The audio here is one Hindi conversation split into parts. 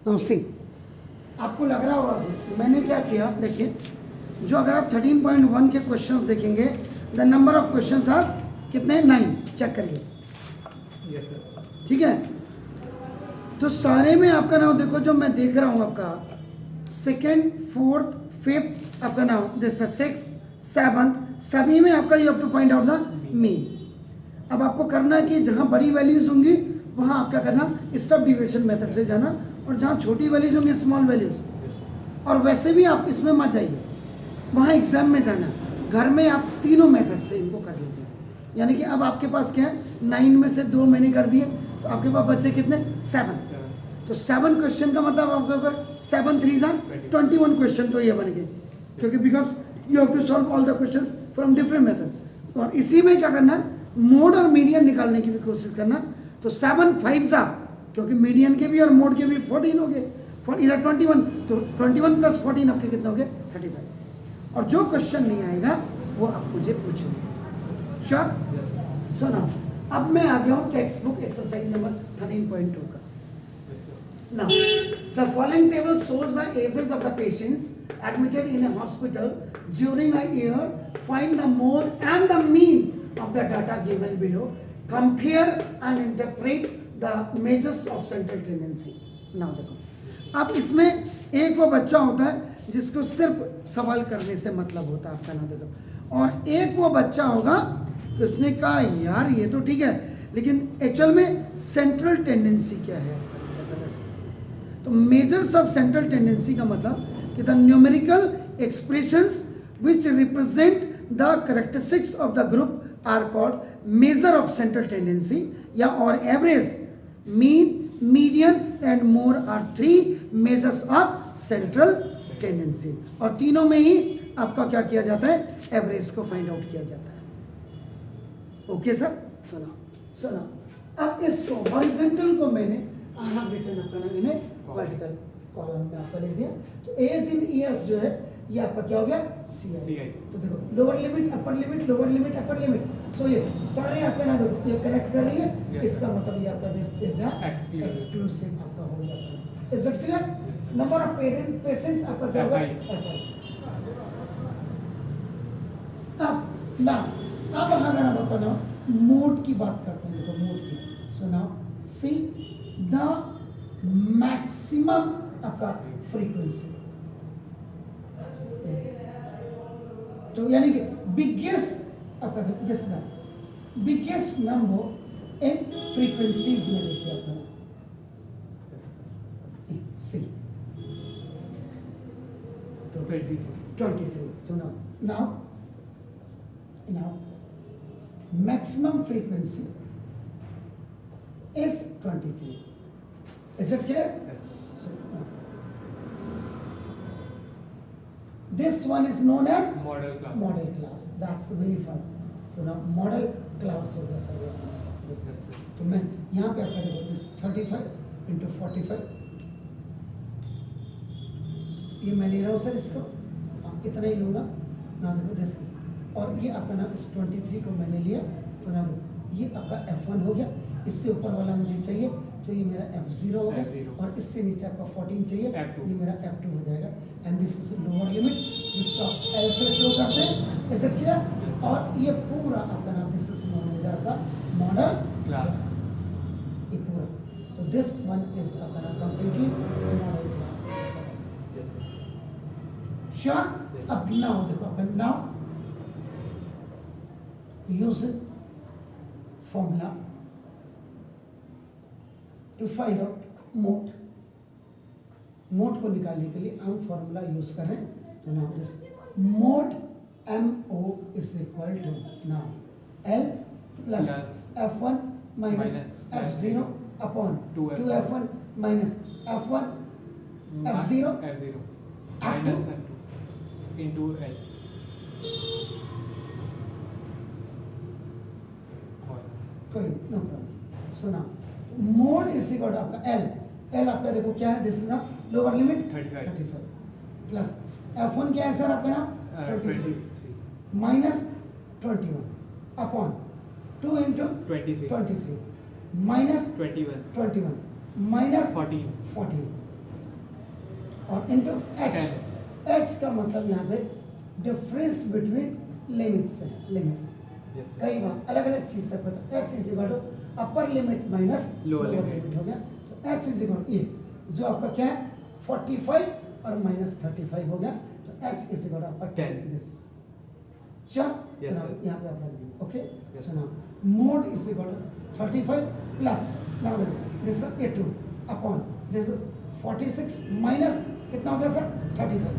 नाउ सी, आपको लग रहा होगा मैंने क्या किया, देखिए जो अगर आप 13.1 के क्वेश्चंस देखेंगे, the number of questions are कितने, 9, चेक करिए। Yes sir. ठीक है, तो सारे में आपका नाम देखो, जो मैं देख रहा हूँ आपका सेकेंड, फोर्थ, फिफ्थ, आपका नाम दिस सिक्स, सेवंथ, सभी में आपका you have to find out the mean. अब आपको करना है कि जहाँ बड़ी वैल्यूज होंगी वहाँ आप क्या करना, स्टेप डिविजन मेथड से जाना, और जहाँ छोटी वैल्यूज होंगी स्मॉल वैल्यूज, और वैसे भी आप इसमें मत जाइए, वहाँ एग्जाम में जाना। घर में आप तीनों मेथड से इनको कर लीजिए। यानी कि अब आपके पास क्या है, 9 में से 2 मैंने कर दिए, तो आपके पास बचे कितने, 7। तो 7 क्वेश्चन का मतलब आपको 7 3 21 क्वेश्चन तो ये बन गए, क्योंकि because you have to solve all the questions from different method. और इसी में क्या करना, मोड और मीडियन निकालने की भी कोशिश करना। तो 7 5 क्योंकि मीडियन के भी और मोड के भी 14 हो गए, इधर 21, तो 21 प्लस 14 आपके कितने हो गए, 35। और जो क्वेश्चन नहीं आएगा वो आप मुझे पूछेंगे। श्योर? सुनो, अब मैं आ गया हूँ टेक्स्ट बुक एक्सरसाइज नंबर 13.2 का। Now, the following table shows the ages of the patients admitted in a hospital during a year. Find the mode and the mean of the data given below. Compare and interpret the measures of central tendency. Now देखो, अब इसमें एक वो बच्चा होता है जिसको सिर्फ सवाल करने से मतलब होता है, आपका नाम देखो, और एक वो बच्चा होगा उसने कहा यार ये तो ठीक है, लेकिन एक्चुअल में सेंट्रल टेंडेंसी क्या है। तो मेजर्स ऑफ सेंट्रल टेंडेंसी का मतलब कि the numerical expressions which represent the characteristics of the group are called measure of central tendency, या और average, mean, median and more are 3 measures of central tendency. और तीनों में ही आपका क्या किया जाता है, एवरेज को फाइंड आउट किया जाता है। ओके सर, सुना। अब इसको हॉरिजॉन्टल को मैंने रिटर्न आपका नाम इन्हें वर्टिकल कॉलम में आपका लिख दिया। तो एज इन ईयर्स जो है ये आपका क्या हो गया, CI। तो देखो lower limit, upper limit, lower limit, upper limit, so ये सारे आपका नाम ये कनेक्ट कर रही है। इसका मतलब ये आपका दिस इज एक्सक्लूसिव आपका हो गया। Is it clear? Number of patients आपका क्या होगा, FI। अब ना, अब अगर हम आपका नाम मोड की बात करते हैं, देखो मोड की, so now see the maximum आपका फ्रीक्वेंसी, तो यानी कि बिगेस्ट आपका this the biggest number in frequencies में देखिए आपका नाम सी, तो 23। तो now maximum frequency is 23. Is it clear? Yes. So, this one is known as Model class. Model class. That's very fun. So now model class होगा सर ये। Yes, sir. तो मैं यहाँ पे आपका देखो this 35 into 45, ये मैं ले रहा हूँ सर इसको, इतना ही लूँगा ना, देखो this, और ये आपका नाम इस 23 को मैंने लिया, तो ना ये आपका F1 हो गया। इससे ऊपर वाला मुझे चाहिए तो ये मेरा F0 हो गया, और इससे नीचे आपका 14 चाहिए, F2. ये मेरा F2 हो जाएगा। And this is lower limit जिसको आप L से शो करते हैं, इज इट क्लियर? और ये पूरा आपका नाम दिस इज नोन एज आपका मॉडल क्लास, ये पूरा। तो दिस वन इज आपका नाम completely model class. yes sir, sure? Yes. अब नाउ देखो आपका now use formula to find out mode। Mode को निकालने के लिए हम फॉर्मूला यूज कर रहे हैं। तो now this mode MO is equal to now L plus F1 minus F0 upon 2F1 minus F1 F0 minus F2 into L. कोई no problem. So now mode is equal to आपका L आपका देखो क्या है, this is the lower limit 35 plus F1 क्या है सर आपका नाम 23 minus 21 upon 2 into 23 minus 21 minus 14 और इंटू एच। 10 एच का मतलब यहाँ पे डिफरेंस बिटवीन लिमिट्स है, लिमिट्स। yes sir कई बार अलग अलग चीज से पता, H is equal to upper limit minus Lower lower limit। Limit हो गया। तो एच इज इक्वल ये जो आपका क्या है 45 और माइनस 35 हो गया, तो एच इज इक्वल टू आपका 10 10। दिस। श्योर? Yes, sir। यहाँ पे आप रख देंगे, okay. Yes, so now mode is equal to 35 plus, now देखो this is A2 upon this is 46 minus कितना हो गया सर 35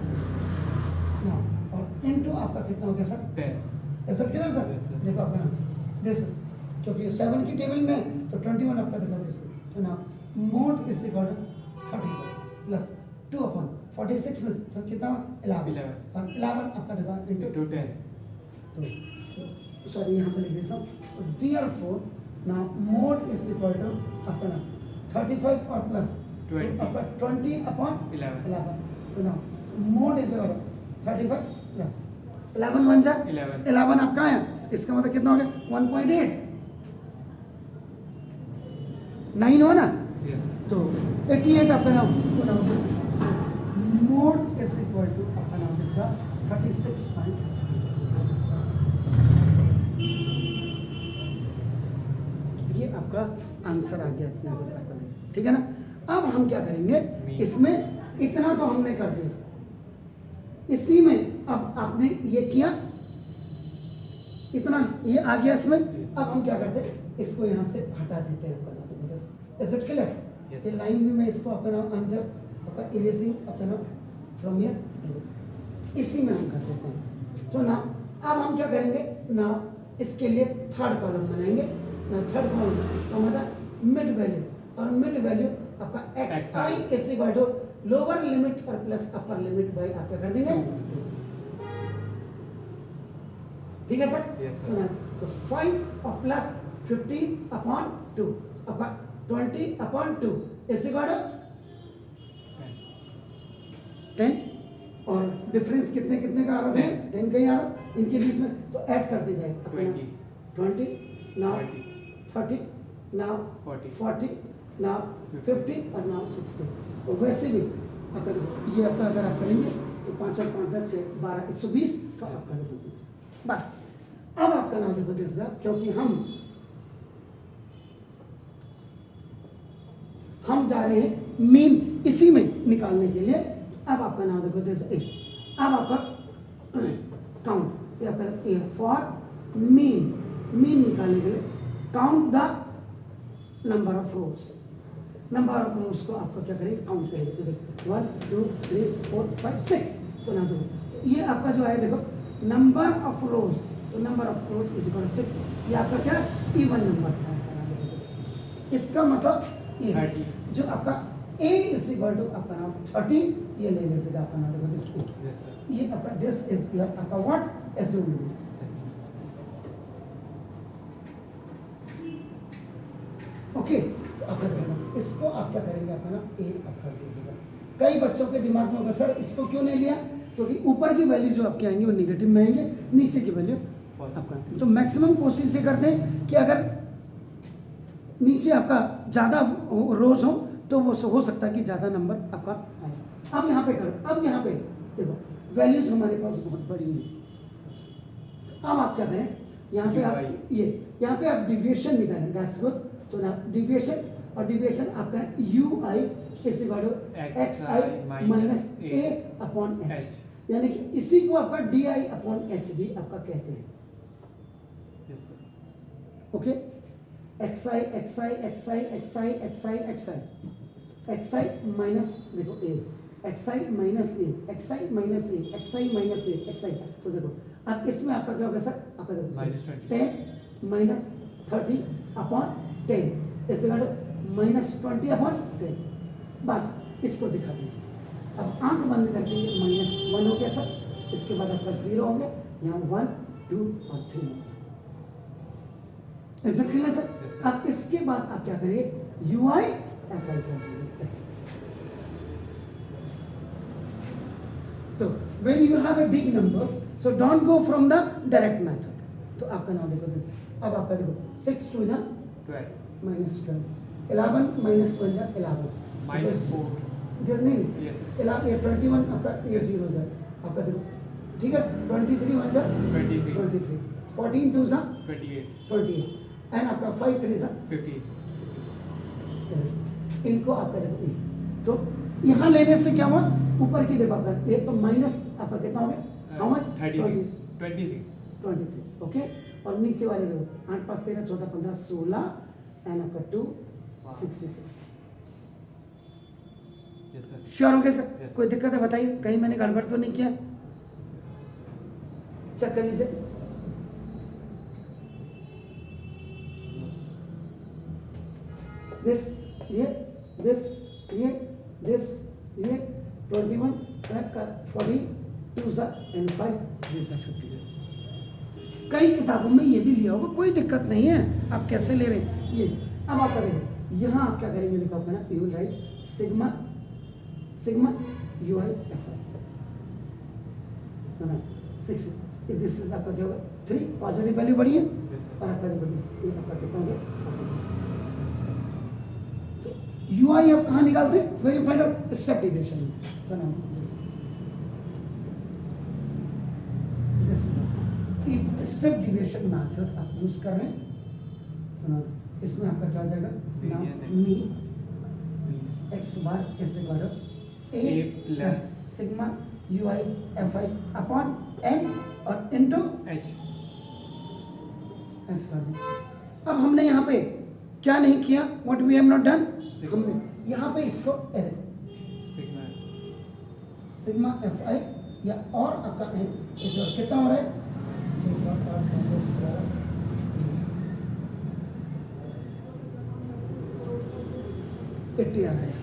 नाउ, और इनटू आपका कितना हो गया सर 10 ऐसा क्लियर सर? Yes, sir। देखो आपका नाम दिस इज, क्योंकि 7 की टेबल में तो 21 आपका देखो दिस, तो now mode is equal to 35 plus 2 upon 46 में तो कितना 11 और 11 आपका देखो इनटू into 10 तो सॉरी यहाँ पे लिख देता हूँ dear four. Now mode is equal to आपका नाम 35 और प्लस 20 आपका 20 अपॉन 11 तो now mode is equal 35 plus 11 बन जाए 11 11 आपका है, इसका मतलब कितना हो गया 1.8 9 हो ना, yes sir तो 88 आपका नाम this mode is equal to आपका नाम दिस 36 पॉइंट। ये आपका आंसर आ गया इतना बड़ा आपका नहीं, ठीक है ना। अब हम क्या करेंगे, इसमें इतना तो हमने कर दिया, इसी में अब आपने ये किया इतना, ये आ गया इसमें। अब हम क्या करते हैं, इसको यहाँ से हटा देते हैं आपका नाम, इज इट क्लियर? Yes, ये sir। लाइन में मैं इसको आपका नाम आई एम जस्ट आपका इरेजिंग आपका नाम फ्रॉम हियर, इसी में हम कर देते हैं। तो ना अब हम क्या करेंगे ना, इसके लिए थर्ड कॉलम बनाएंगे ना, थर्ड कॉलम तो मतलब मिड वैल्यू, और मिड वैल्यू आपका x i is equal to lower limit और प्लस अपर लिमिट बाय आप क्या कर देंगे, ठीक है सर? Yes, sir। तो ना तो 5 और प्लस 15 अपॉन 2 आपका 20 अपॉन 2 इज इक्वल टू 10, और डिफरेंस कितने कितने का आ रहा था 10 का ही आ रहा, इनके बीच में तो ऐड करते जाए 20 नाउ 30 नाउ 40 नाउ 50 और नाउ 60। तो वैसे भी आपका ये आपका अगर आप करेंगे तो 5 और 5 10 6 12 120 तो आपका देखो बस। अब आपका नाम देखो दिस, क्योंकि हम जा रहे हैं मीन इसी में निकालने के लिए। अब आपका नाम देखो दिस अब आपका काउंट ये आपका फॉर मीन निकालने के लिए count the number of rose, number of रोज को आपको क्या करेंगे काउंट करेंगे, तो देखो 1 2 3 4 5 6 तो ना दो, तो ये आपका जो है देखो नंबर ऑफ रोज, तो number of rows is equal to 6, ये आपका क्या इवन नंबर है। इसका मतलब ये 30 जो आपका a इज इक्वल टू आपका नाम 30, ये ले लीजिएगा आपका नाम देखो दिस yes sir ये आपका दिस इज योर आपका व्हाट एज्यूम, ओके। तो आपका देखो इसको आप क्या करेंगे आपका नाम a आप कर दीजिएगा। कई बच्चों के दिमाग में होगा सर इसको क्यों नहीं लिया, क्योंकि ऊपर की वैल्यू जो आपके आएंगे वो नेगेटिव में आएंगे, नीचे की वैल्यू आपका, तो मैक्सिमम कोशिश ये करते हैं कि अगर नीचे आपका ज़्यादा रोज हो तो वो हो सकता है कि ज़्यादा नंबर आपका आए। अब यहाँ पे करो, अब यहाँ पे देखो वैल्यूज हमारे पास बहुत बड़ी हैं, तो अब आप क्या करें यहाँ पे आप यहाँ पे आप डिविएशन निकालें, दैट्स गुड। तो ना डिविएशन, और डिविएशन आपका u i is equal to x i minus a upon h, यानी कि इसी को आपका डी आई अपॉन एच भी आपका कहते हैं, yes sir okay. X I x I x I x I x I x I x i minus देखो ए, x i minus A, x i minus A, x i minus A, x आई, तो देखो अब इसमें आपका क्या होगा सर, आपका देखो 10 minus 30 upon 10 is equal to minus 20 upon 10, बस इसको दिखा दीजिए। अब आंख बंद करके -1 हो गया सर, इसके बाद आपका 0 हो गया, यहाँ 1 2 और 3 ऐसा क्लियर सर? अब इसके बाद आप क्या करिए यू आई एफ आई कर दीजिए। तो when you have a big numbers so don't go from the direct method. तो आपका नाम देखो, अब आपका देखो 6 2 जा -12 -12 11 -1 जा 11 -4 दिस नहीं Yes, sir. ये 21 आपका ये 0 हो जाए आपका देखो, ठीक है, 23 1 जा 23. 23, 14 2 जा 28. 28 एंड आपका 5 3 जा 50. इनको आपका देखो ये, तो यहाँ लेने से क्या हुआ, ऊपर की देखो आपका ये तो माइनस आपका कितना हो गया, हाउ मच 33. 23. 23, ओके, और नीचे वाले देखो 8 5 13 14 15 16 एंड आपका 2 66। Yes, sir. श्योर हो गए सर? Yes. कोई दिक्कत है बताइए, कहीं मैंने गड़बड़ तो नहीं किया? चेक कर लीजिए। दिस ये 21 का 40 2 सा एंड 5 3 सा 50। कई किताबों में ये भी लिया होगा, कोई दिक्कत नहीं है, आप कैसे ले रहे हैं ये। अब आप करेंगे यहाँ आप क्या करेंगे, देखो आपका ना you will write sigma UI FI 6, this is आपका क्या होगा 3, पॉजिटिव वैल्यू बढ़ी है Yes, sir. और आपका देखो ये आपका कितना हो गया, तो UI आप कहाँ निकालते हैं, वेरीफाइड आउट स्टेप डिविएशन में, तो ना दिस स्टेप डिविएशन मेथड आप यूज कर रहे हैं, तो ना इसमें आपका क्या हो जाएगा, now mean x bar is equal to a plus sigma UI FI upon n और इनटू H. h कर दें। अब हमने यहाँ पे क्या नहीं किया, what we have not done, हमने यहाँ पे इसको Sigma. सिग्मा FI या और आपका n इस और कितना हो रहा है 6 7 8 9 10 11 80 आ रहा है।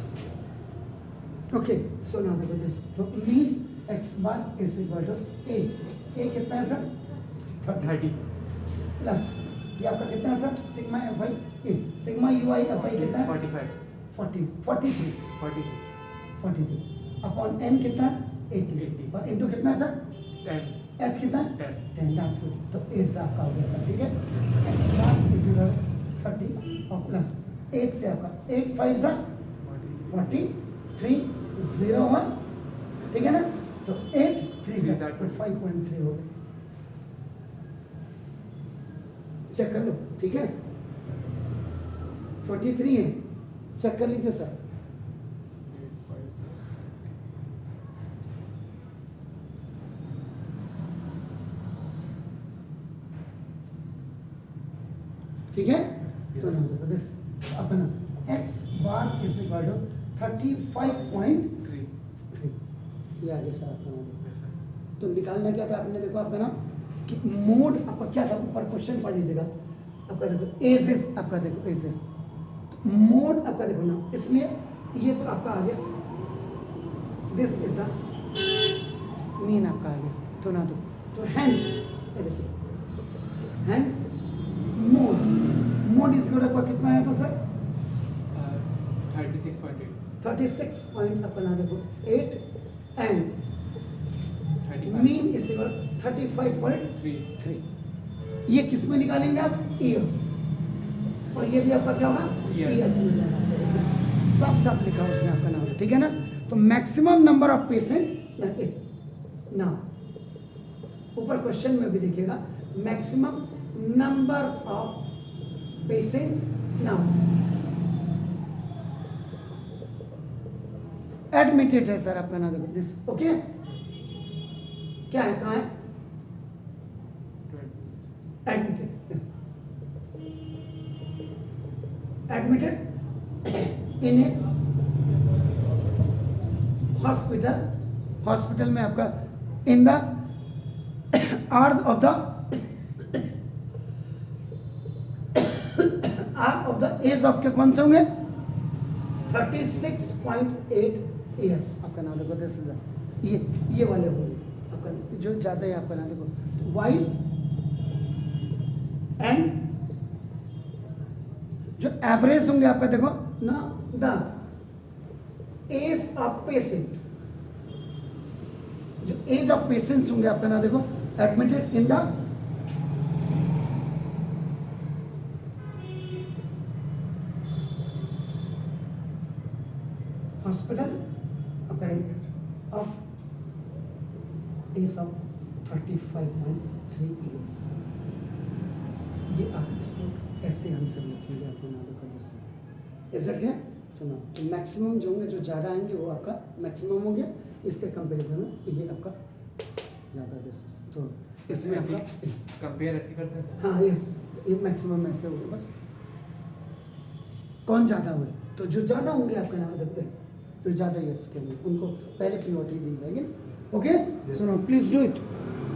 ओके, सो नाउ देखो दिस, तो mean x bar is equal to a कितना है सर 30. प्लस ये आपका कितना है sir sigma FI a sigma UI FI कितना है 45. 43 अपॉन n कितना है 80 और इनटू कितना है सर 10. h कितना है 10. 10, दैट्स गुड, तो 8 से आपका हो गया सर, ठीक है, x बार इज इक्वल 30 और प्लस 8 से आपका 8 5 सर 43 0 1, ठीक है ना, तो 8 3 से तो 5.3 हो गया, चेक कर लो, ठीक है 43 है, चेक कर लीजिए सर, ठीक है, तो ना देखो दिस अपना x bar is equal to 35.3, 3. ये आ गया सर आपका नाम, Yes, sir. तो निकालना क्या था आपने, देखो आपका नाम कि मोड आपका क्या था, ऊपर क्वेश्चन पढ़ लीजिएगा, आपका देखो एजेस, आपका देखो एजेस, तो मोड आपका देखो ना, इसलिए ये तो आपका आ गया, दिस इज द मीन आपका आ गया, तो ना तो हैंस ये देखिए हैंस मोड इज आपका कितना आया था सर 36.8. 36 पॉइंट अपना देखो 8 एंड 35. Mean is equal 35.3, 3. ये किस में निकालेंगे आप, ईयर्स, और ये भी आपका क्या होगा Years. ईयर्स में जाना पड़ेगा, सब सब लिखा उसने आपका नाम, ठीक है ना, तो मैक्सिमम नंबर ऑफ पेशेंट ना ऊपर क्वेश्चन में भी देखिएगा, maximum number of patients now admitted है सर आपका नाम देखो दिस, ओके क्या है, कहाँ है 20. एडमिटेड इन ए हॉस्पिटल में आपका in the earth of the age of के कौन से होंगे 36.8 ईयर्स आपका नाम देखो दिस इज ये वाले होंगे आपका, जो ज़्यादा है आपका नाम देखो वाइल एंड जो एवरेज होंगे आपका देखो ना द एज ऑफ पेशेंट, जो एज ऑफ पेशेंट्स होंगे आपका ना देखो एडमिटेड इन द हॉस्पिटल आपका ऑफ इज ऑफ 35.3 years। ये आप इसको ऐसे आंसर लिखेंगे, आपको ना देखो दिस ऐसा क्या चलो, मैक्सिमम जो होंगे, जो ज़्यादा आएंगे वो आपका मैक्सिमम हो गया, इसके कंपैरिजन में ये आपका ज़्यादा दिस। तो इसमें आपका कंपेयर ऐसे करते हैं हाँ यस, ये मैक्सिमम ऐसे हो गया बस। कौन ज़्यादा हुए, तो जो ज़्यादा होंगे आपका नाम देखते हैं, जो ज़्यादा यस के उनको पहले प्रियोरिटी दी जाएगी। Okay, so now please do it.